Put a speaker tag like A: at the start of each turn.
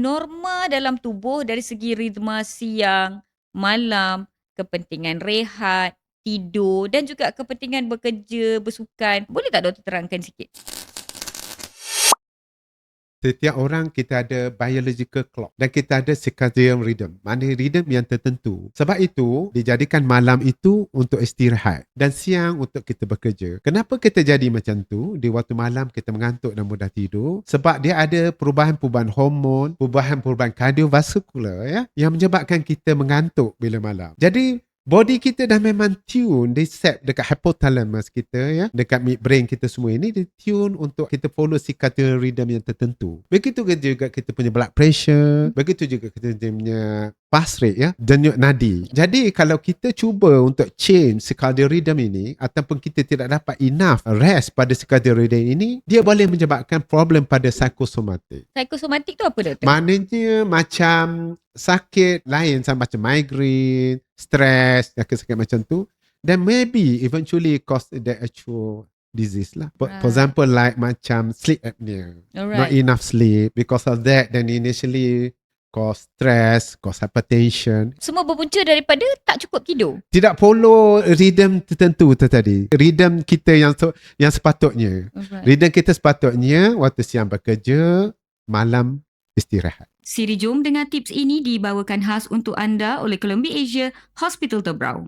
A: norma dalam tubuh dari segi ritma siang, malam, kepentingan rehat, tidur dan juga kepentingan bekerja, bersukan. Boleh tak doktor terangkan sikit?
B: Setiap orang kita ada biological clock dan kita ada circadian rhythm. Mana rhythm yang tertentu. Sebab itu dijadikan malam itu untuk istirahat dan siang untuk kita bekerja. Kenapa kita jadi macam tu? Di waktu malam kita mengantuk dan mudah tidur sebab dia ada perubahan-perubahan hormon, perubahan-perubahan kardiovaskular ya yang menyebabkan kita mengantuk bila malam. Jadi body kita dah memang tune, dia set dekat hypothalamus kita ya, dekat midbrain kita semua ini dia tune untuk kita follow circadian rhythm yang tertentu. Begitu juga kita punya blood pressure, begitu juga kita punya pulse rate ya, denyut nadi. Jadi kalau kita cuba untuk change circadian rhythm ini ataupun kita tidak dapat enough rest pada circadian rhythm ini, dia boleh menyebabkan problem pada psikosomatik.
A: Psikosomatik tu apa doktor?
B: Maknanya macam sakit lain macam migraine, stress, sakit-sakit macam tu, then maybe eventually cause the actual disease lah. For example, like macam sleep apnea. Not
A: Alright.
B: enough sleep. Because of that, then initially cause stress, cause hypertension.
A: Semua berpunca daripada tak cukup tidur.
B: Tidak follow rhythm tertentu tu tadi. Rhythm kita yang sepatutnya.
A: Alright.
B: Rhythm kita sepatutnya waktu siang bekerja, malam istirahat.
C: Siri jom dengar tips ini dibawakan khas untuk anda oleh Columbia Asia Hospital Tebrau.